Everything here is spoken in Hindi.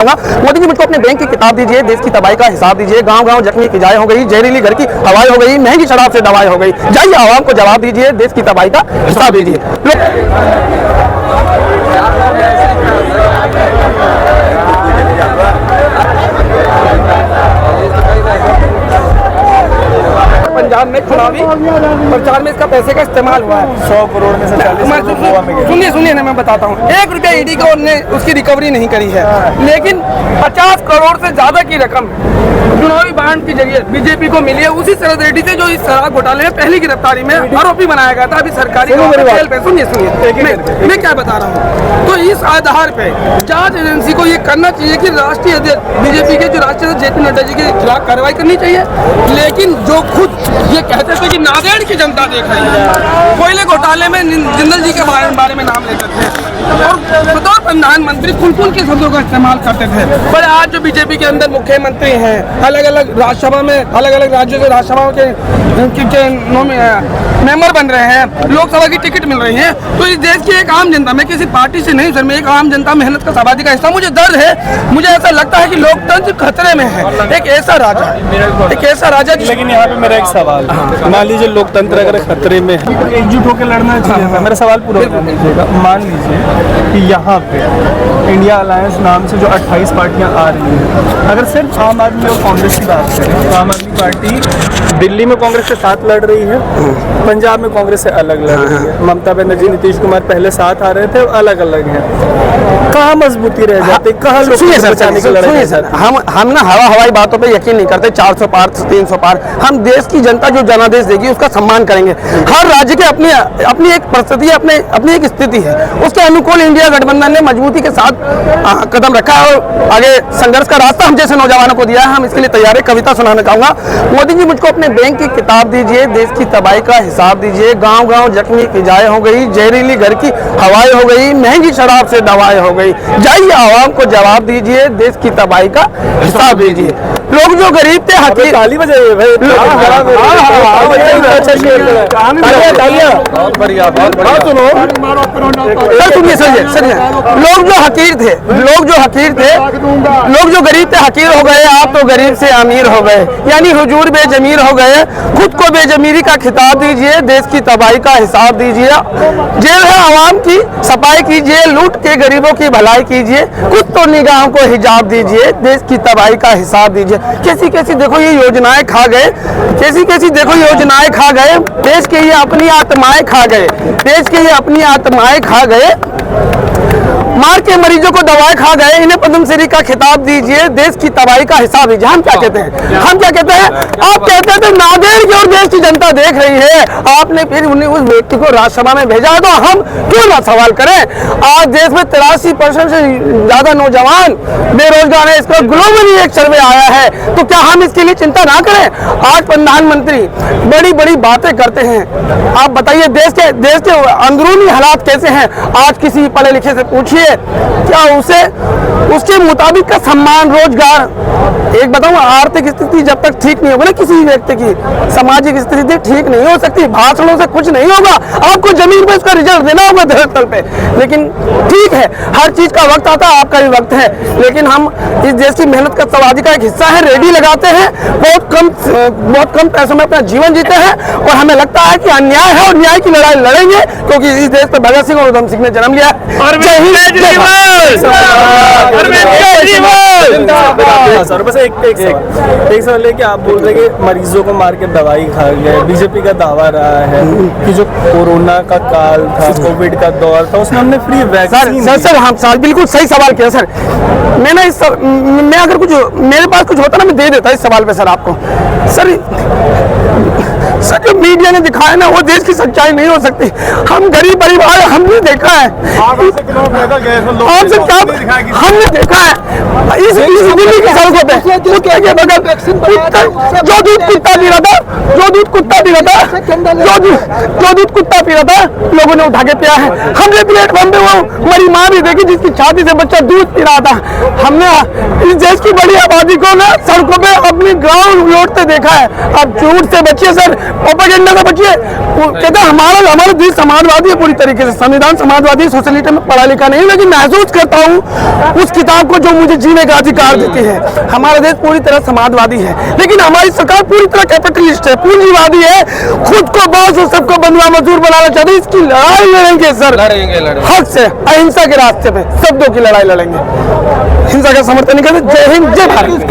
मोदी जी मुझको अपने बैंक की किताब दीजिए, देश की तबाही का हिसाब दीजिए। गांव-गांव जख्मी फिजाएं हो गई, जहरीली घर की हवाएं हो गई, महंगी शराब से दवाएं हो गई। जाइए आवाम को जवाब दीजिए, देश की तबाही का हिसाब दीजिए। पंजाब में चुनावी प्रचार में इसका पैसे का इस्तेमाल हुआ है। 100 करोड़ में से 40 गोवा में गए। सुनिए ना, मैं बताता हूँ। 1 रुपया ईडी को ने उसकी रिकवरी नहीं करी है, लेकिन 50 करोड़ से ज्यादा की रकम चुनावी बांड के जरिए बीजेपी को मिली है। उसी शरद रेड्डी से जो इस शराब घोटाले में पहली गिरफ्तारी में आरोपी बनाया गया था, अभी सरकारी जेल पे। सुनिए मैं क्या बता रहा हूँ। तो इस आधार पे जांच एजेंसी को ये करना चाहिए कि राष्ट्रीय बीजेपी के जो राष्ट्रीय जेपी नड्डा जी के खिलाफ कार्रवाई करनी चाहिए। लेकिन जो खुद ये कहते थे कि नांदेड़ की जनता देख रही है, कोयले घोटाले में जिंदल जी के बारे में नाम लेते थे और बतौर प्रधानमंत्री कुल के शब्दों का इस्तेमाल करते थे। पर आज जो बीजेपी के अंदर मुख्यमंत्री हैं, अलग अलग राज्यसभा में अलग अलग राज्यों के राज्यसभा के मेंबर बन रहे हैं, लोकसभा की टिकट मिल रही है, तो इस देश की एक आम जनता, मैं किसी पार्टी से नहीं सर, मैं एक आम जनता मेहनत का आबादी का हिस्सा, मुझे दर्द है। मुझे ऐसा लगता है कि लोकतंत्र खतरे में है। एक ऐसा राजा लेकिन यहाँ पे मेरा एक सवाल है, मान लीजिए लोकतंत्र अगर खतरे में है, एकजुट होकर लड़ना चाहिए। मेरा सवाल पूरा कर लीजिएगा। मान लीजिए कि यहाँ पे इंडिया अलायंस नाम से जो 28 पार्टियां आ रही हैं, अगर सिर्फ आम आदमी और कांग्रेस की बात करें तो आम आदमी पार्टी दिल्ली में कांग्रेस के साथ लड़ रही है, पंजाब में कांग्रेस से अलग लड़ रही है, ममता बनर्जी नीतीश कुमार पहले साथ आ रहे थे, अलग अलग हैं। कहाँ मजबूती रह जाती, कहाँ लोग बचाने की लड़ाई? सर हम ना हवाई बातों पे यकीन नहीं करते। 400 पार 300 पार, हम देश की जनता जो जनादेश देगी उसका सम्मान करेंगे। हर राज्य के अपनी एक परिस्थिति, अपनी एक स्थिति है, उसके अनुकूल इंडिया गठबंधन ने मजबूती के साथ कदम रखा है और आगे संघर्ष का रास्ता हम जैसे नौजवानों को दिया है। हम इसके लिए तैयार है। कविता सुनाना चाहूंगा। मोदी जी मुझको अपने बैंक की किताब दीजिए, देश की तबाही का हिसाब दीजिए। गांव-गांव जख्मी फिजाएं हो गई, जहरीली घर की हवाएं हो गई, महंगी शराब से दवाएं हो गई। जाइए आवाम को जवाब दीजिए, देश की तबाही का हिसाब दीजिए। लोग जो गरीब थे, ताली बजाइए भाई। सुनिए, लोग जो हकीर थे, लोग जो गरीब थे हकीर हो गए, आप तो गरीब से अमीर हो गए, यानी हुजूर बेजमीर हो गए। खुद को बेजमीरी का खिताब दीजिए, देश की तबाही का हिसाब दीजिए। जेल है आवाम की, सफाई कीजिए, लूट के गरीबों की भलाई कीजिए। कुछ तो निगाहों को हिजाब दीजिए, देश की तबाही का हिसाब दीजिए। कैसी देखो ये योजनाएं खा गए, कैसी देखो योजनाएं खा गए, देश के ये अपनी आत्माएं खा गए, देश के ये अपनी आत्माएं खा गए, मार के मरीजों को दवाएं खा गए। इन्हें पद्मश्री का खिताब दीजिए, देश की तबाही का हिसाब दीजिए। हम क्या कहते हैं? आप कहते हैं नांदेड़ की और देश की जनता देख रही है, आपने फिर उन्हें उस व्यक्ति को राज्यसभा में भेजा है, तो हम क्यों ना सवाल करें? आज देश में 83% से ज्यादा नौजवान बेरोजगार है। इसका ग्लोबली एक सर्वे आया है, तो क्या हम इसके लिए चिंता ना करें? आज प्रधानमंत्री बड़ी बातें करते हैं। आप बताइए देश के अंदरूनी हालात कैसे हैं? आज किसी पढ़े लिखे से पूछिए, क्या उसके मुताबिक का सम्मान, रोजगार, एक बताऊं, आर्थिक स्थिति जब तक ठीक नहीं होगी ना किसी व्यक्ति की, सामाजिक स्थिति ठीक नहीं हो सकती। भाषणों से कुछ नहीं होगा, आपको जमीन पे इसका रिजल्ट देना होगा धरातल पे। लेकिन ठीक है, हर चीज का वक्त आता है, आपका भी वक्त है, लेकिन हम इस देश की मेहनत का आबादी का एक हिस्सा है, रेडी लगाते हैं, बहुत कम पैसों में अपना जीवन जीते हैं, और हमें लगता है कि अन्याय है और न्याय की लड़ाई लड़ेंगे, क्योंकि इस देश पे भगत सिंह और उधम सिंह ने जन्म लिया है। बस एक सवाल है कि आप बोल रहे कि मरीजों को मार के दवाई खा गए। बीजेपी का दावा रहा है कि जो कोरोना का काल था, कोविड का दौर था, उसमें हमने फ्री वैक्सीन। सर हम सर बिल्कुल सही सवाल किया सर। मैं अगर कुछ मेरे पास कुछ होता ना, मैं दे देता इस सवाल पे सर आपको। सर जो मीडिया ने दिखाया ना, वो देश की सच्चाई नहीं हो सकती। हम गरीब परिवार, हमने देखा है, हमने देखा है इस दिल्ली की सड़कों पे, कुत्ते के बगल जो दूध कुत्ता पी रहा था, जो दूध कुत्ता पी रहा था, जो दूध कुत्ता पी रहा था, लोगों ने उठा के पिया है। हमने प्लेटफॉर्म पे वो मरी माँ भी देखी जिसकी छाती से बच्चा दूध पी रहा था। हमने इस देश की बड़ी आबादी को ना सड़कों पे अपनी गाँव लौटते देखा है। अब झूठ से बचिए सर, प्रोपेगेंडा से बचिए। कहते हमारा देश समाजवादी है पूरी तरीके से, संविधान समाजवादी, सोशलिटी में पढ़ा लिखा नहीं, लेकिन महसूस करता हूँ उस किताब को जो मुझे जीने का अधिकार देती है। हमारा देश पूरी तरह समाजवादी है, लेकिन हमारी सरकार पूरी तरह कैपिटलिस्ट है, पूंजीवादी है, खुद को बॉस और सबको बंधुआ मजदूर बनाना चाहते हैं। इसकी लड़ाई लड़ेंगे सर, हक से, अहिंसा के रास्ते पे शब्दों की लड़ाई लड़ेंगे, हिंसा का समर्थन नहीं करते। जय हिंद, जय भारत।